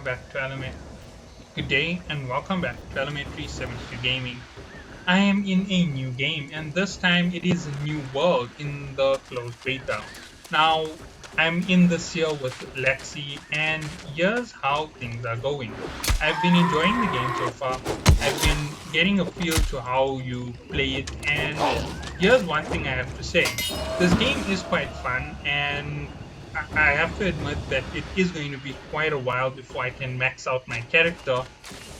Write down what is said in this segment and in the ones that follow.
back to Element. Good day and welcome back to Element 372 Gaming. I am in a new game and this time it is a new world in the closed beta. Now, I'm in this here with Lexi and here's how things are going. I've been enjoying the game so far. I've been getting a feel to how you play it and here's one thing I have to say. This game is quite fun and I have to admit that it is going to be quite a while before I can max out my character.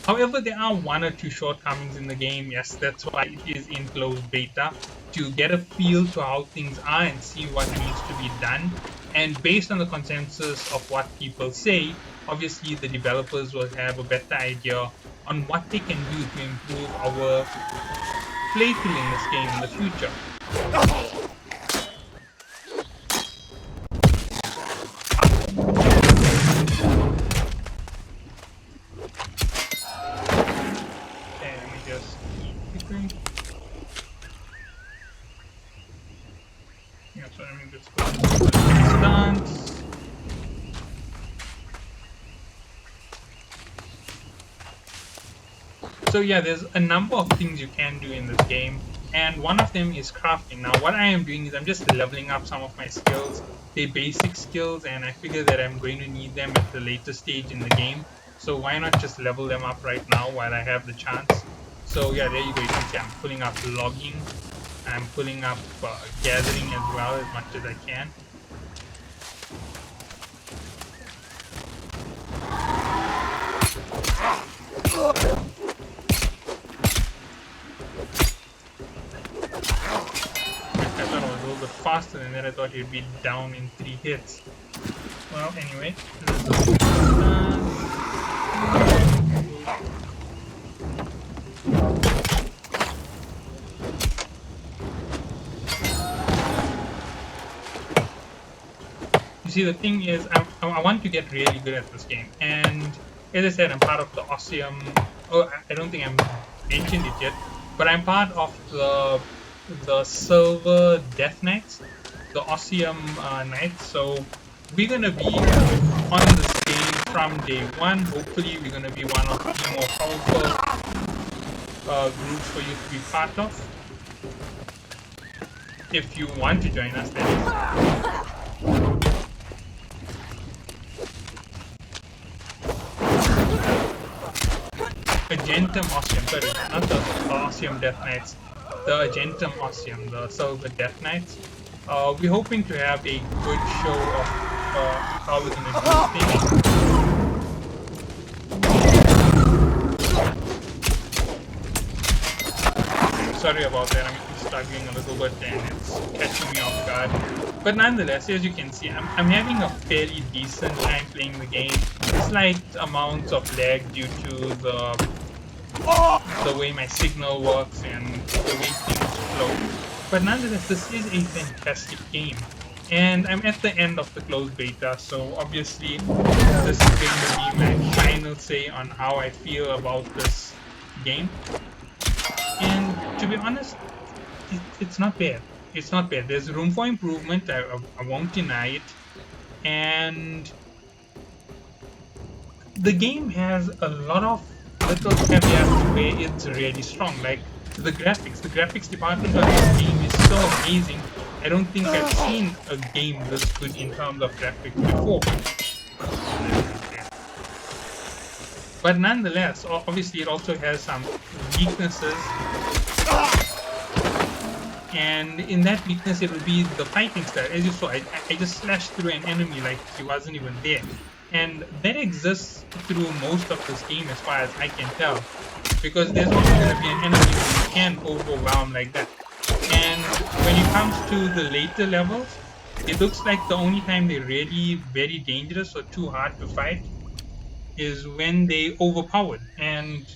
However, there are one or two shortcomings in the game. Yes, that's why it is in closed beta, to get a feel to how things are and see what needs to be done. And based on the consensus of what people say, obviously the developers will have a better idea on what they can do to improve our playthrough in this game in the future. Okay, let me just quickly. Yeah, so let me just go to stance. So yeah, there's a number of things you can do in this game, and one of them is crafting. Now, what I am doing is I'm just leveling up some of my skills. They're basic skills, and I figure that I'm going to need them at the later stage in the game. So why not just level them up right now while I have the chance? So yeah, there you go. You can see I'm pulling up logging. I'm pulling up gathering as well as much as I can. I thought I was a little bit faster than that. I thought he'd be down in 3 hits. Well, anyway, you see, the thing is, I want to get really good at this game, and as I said, I'm part of the Osseum. Oh, I don't think I mentioned it yet, but I'm part of the Silver Death Knights, the Osseum Knights. So we're gonna be on this game from day one. Hopefully, we're gonna be one of the more powerful groups for you to be part of. If you want to join us, that is. Argentum Osseum, sorry, not the Osseum Death Knights, the Argentum Osseum, the Silver Death Knights. We're hoping to have a good show of how we're going to do things. Sorry about that, I'm struggling a little bit and it's catching me off guard. But nonetheless, as you can see, I'm having a fairly decent time playing the game. Slight amounts of lag due to the way my signal works and the way things flow. But nonetheless, this is a fantastic game. And I'm at the end of the closed beta, so obviously this is going to be my final say on how I feel about this game. And to be honest, it's not bad. It's not bad. There's room for improvement, I won't deny it. And the game has a lot of little caveats where it's really strong, like the graphics department of this game is so amazing. I don't think I've seen a game this good in terms of graphics before. But nonetheless, obviously it also has some weaknesses, and in that weakness it will be the fighting style. As you saw, I just slashed through an enemy like he wasn't even there. And that exists through most of this game as far as I can tell, because there's always going to be an enemy that you can overwhelm like that. And when it comes to the later levels, it looks like the only time they're really very dangerous or too hard to fight is when they overpowered. And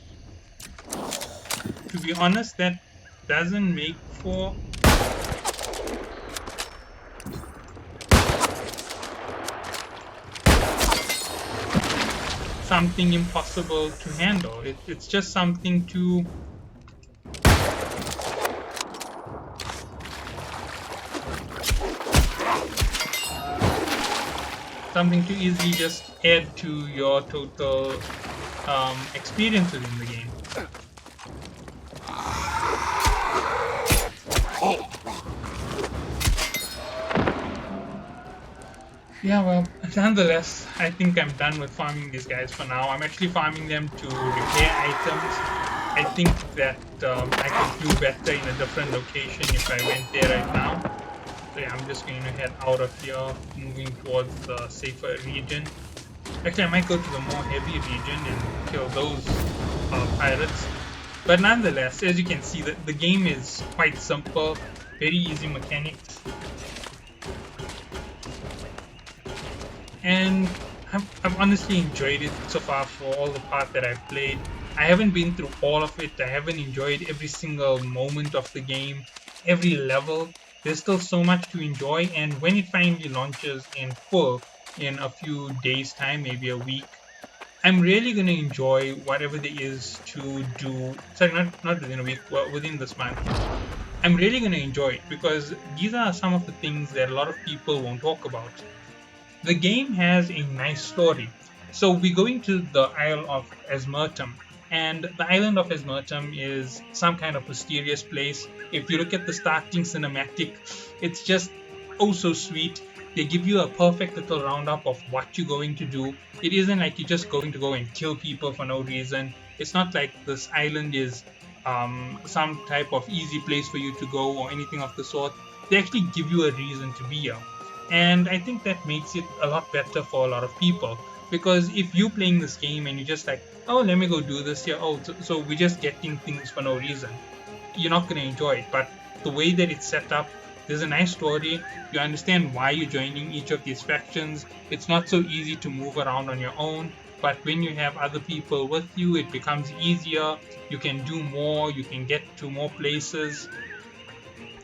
to be honest, that doesn't make for something impossible to handle. It's just something to something to easily just add to your total experience within the game. Yeah, well, nonetheless, I think I'm done with farming these guys for now. I'm actually farming them to repair items. I think that I could do better in a different location if I went there right now. So yeah, I'm just going to head out of here, moving towards the safer region. Actually, I might go to the more heavy region and kill those pirates. But nonetheless, as you can see, the game is quite simple, very easy mechanics. And I've honestly enjoyed it so far for all the part that I've played. I haven't been through all of it. I haven't enjoyed every single moment of the game, every level. There's still so much to enjoy, and when it finally launches in full in a few days' time, maybe a week, I'm really going to enjoy whatever there is to do. Sorry, not within a week, well, within this month. I'm really going to enjoy it because these are some of the things that a lot of people won't talk about. The game has a nice story. So we're going to the Isle of Esmertum, and the island of Esmertum is some kind of mysterious place. If you look at the starting cinematic, it's just oh so sweet. They give you a perfect little roundup of what you're going to do. It isn't like you're just going to go and kill people for no reason. It's not like this island is some type of easy place for you to go or anything of the sort. They actually give you a reason to be here. And I think that makes it a lot better for a lot of people. Because if you playing this game and you're just like, oh, let me go do this here, oh, so we're just getting things for no reason, you're not going to enjoy it. But the way that it's set up, there's a nice story. You understand why you're joining each of these factions. It's not so easy to move around on your own. But when you have other people with you, it becomes easier. You can do more, you can get to more places.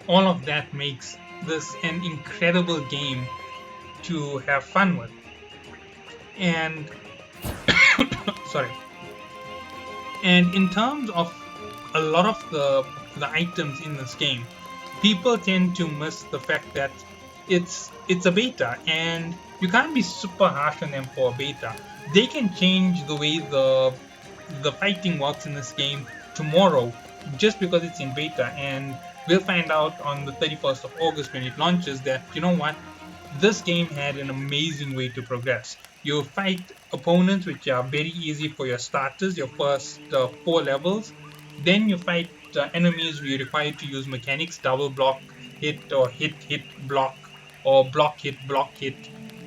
All of that makes this an incredible game to have fun with. And sorry. And in terms of a lot of the items in this game, people tend to miss the fact that it's a beta and you can't be super harsh on them for a beta. They can change the way the fighting works in this game tomorrow just because it's in beta, and we'll find out on the 31st of August when it launches that you know what, this game had an amazing way to progress. You fight opponents which are very easy for your starters, your first 4 levels. Then you fight enemies where you require to use mechanics, double block hit or hit block or block hit.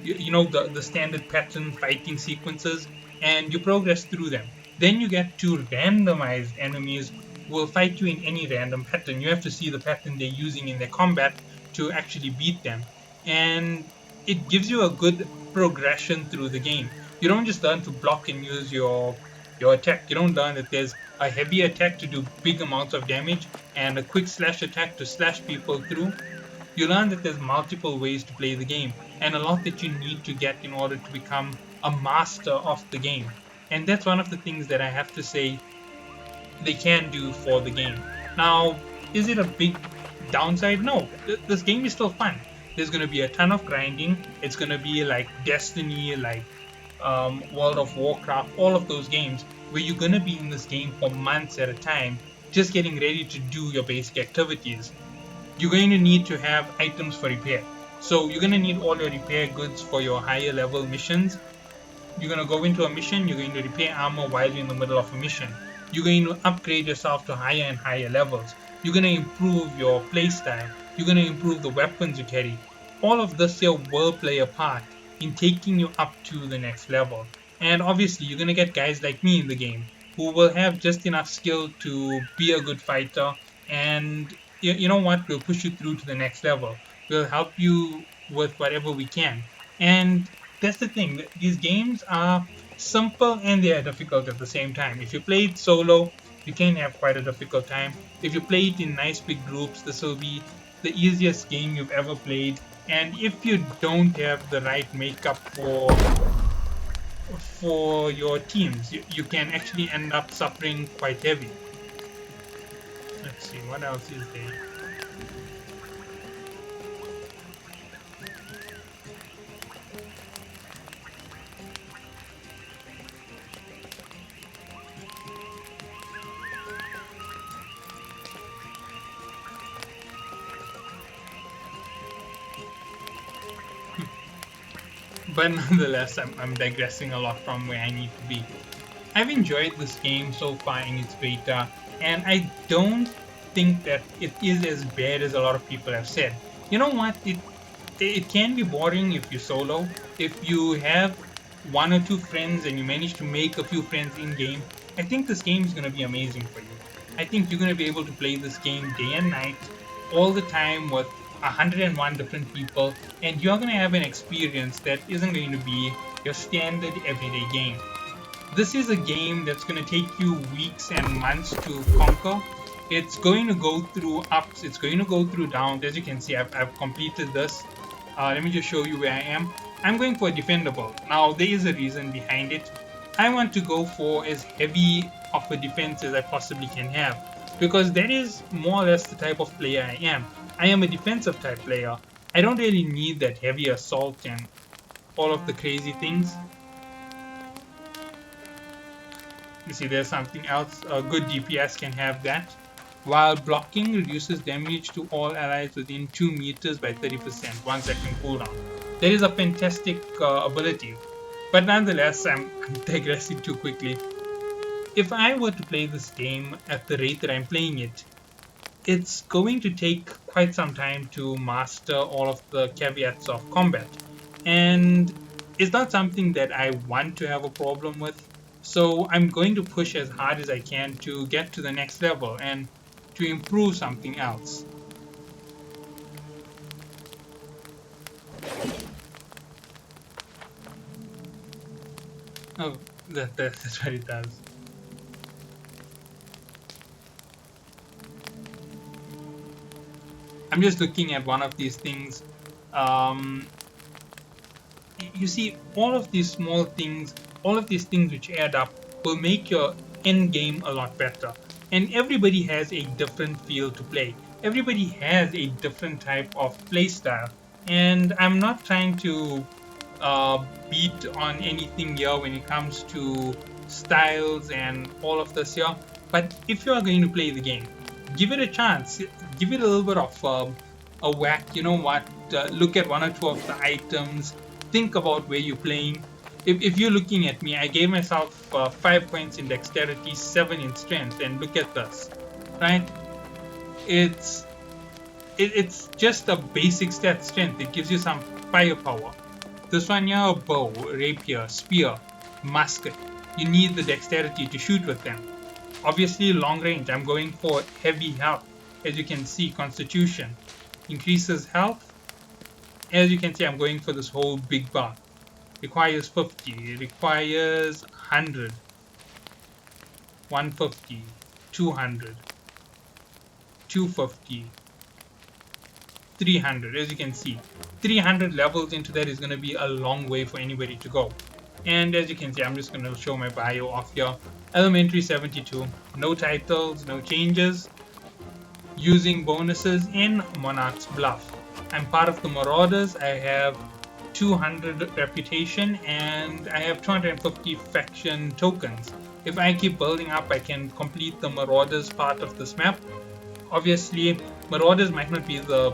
You know the standard pattern fighting sequences, and you progress through them. Then you get to randomized enemies who will fight you in any random pattern. You have to see the pattern they're using in their combat to actually beat them, and it gives you a good progression through the game. You don't just learn to block and use your attack. You don't learn that there's a heavy attack to do big amounts of damage and a quick slash attack to slash people through. You learn that there's multiple ways to play the game and a lot that you need to get in order to become a master of the game. And that's one of the things that I have to say they can do for the game. Now, is it a big downside? No, this game is still fun. There's going to be a ton of grinding. It's going to be like Destiny, like World of Warcraft, all of those games where you're going to be in this game for months at a time, just getting ready to do your basic activities. You're going to need to have items for repair. So you're going to need all your repair goods for your higher level missions. You're going to go into a mission, you're going to repair armor while you're in the middle of a mission. You're going to upgrade yourself to higher and higher levels. You're going to improve your playstyle. You're going to improve the weapons you carry. All of this here will play a part in taking you up to the next level. And obviously, you're going to get guys like me in the game who will have just enough skill to be a good fighter. And you know what? We'll push you through to the next level. We'll help you with whatever we can. And that's the thing. These games are simple and they are difficult at the same time. If you play it solo, you can have quite a difficult time. If you play it in nice big groups, this will be the easiest game you've ever played. And if you don't have the right makeup for your teams, you can actually end up suffering quite heavy. Let's see, what else is there? But nonetheless, I'm digressing a lot from where I need to be. I've enjoyed this game so far in its beta, and I don't think that it is as bad as a lot of people have said. You know what? It can be boring if you solo. If you have one or two friends and you manage to make a few friends in game, I think this game is going to be amazing for you. I think you're going to be able to play this game day and night, all the time with 101 different people, and you're going to have an experience that isn't going to be your standard everyday game. This is a game that's going to take you weeks and months to conquer. It's going to go through ups, it's going to go through downs. As you can see, I've completed this. Let me just show you where I am. I'm going for a defendable. Now, there is a reason behind it. I want to go for as heavy of a defense as I possibly can have, because that is more or less the type of player I am. I am a defensive type player. I don't really need that heavy assault and all of the crazy things. You see, there's something else. A good DPS can have that. While blocking reduces damage to all allies within 2 meters by 30%, 1 second cooldown. That is a fantastic ability. But nonetheless, I'm digressing too quickly. If I were to play this game at the rate that I'm playing it, it's going to take quite some time to master all of the caveats of combat. And it's not something that I want to have a problem with. So I'm going to push as hard as I can to get to the next level and to improve something else. Oh, that's what it does. I'm just looking at one of these things. You see, all of these small things, all of these things which add up will make your end game a lot better. And everybody has a different feel to play. Everybody has a different type of play style. And I'm not trying to beat on anything here when it comes to styles and all of this here. But if you are going to play the game, give it a chance. Give it a little bit of a whack. You know what? Look at one or two of the items. Think about where you're playing. If you're looking at me, I gave myself 5 points in dexterity, 7 in strength, and look at this, right? It's just a basic stat strength. It gives you some firepower. This one here, bow, rapier, spear, musket. You need the dexterity to shoot with them. Obviously, long range. I'm going for heavy health. As you can see, constitution increases health. As you can see, I'm going for this whole big bar. Requires 50, requires 100, 150, 200, 250, 300. As you can see, 300 levels into that is going to be a long way for anybody to go. And as you can see, I'm just going to show my bio off here. Elementary 72, no titles, no changes, using bonuses in Monarch's Bluff. I'm part of the Marauders. I have 200 reputation and I have 250 faction tokens. If I keep building up, I can complete the Marauders part of this map. Obviously, Marauders might not be the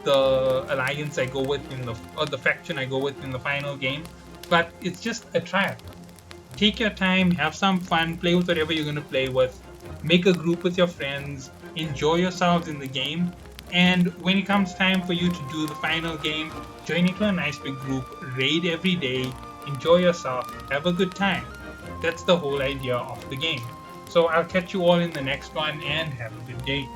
alliance I go with in the faction I go with in the final game, but it's just a trial. Take your time, have some fun, play with whatever you're going to play with, make a group with your friends, enjoy yourselves in the game, and when it comes time for you to do the final game, join into a nice big group, raid every day, enjoy yourself, have a good time. That's the whole idea of the game. So I'll catch you all in the next one and have a good day.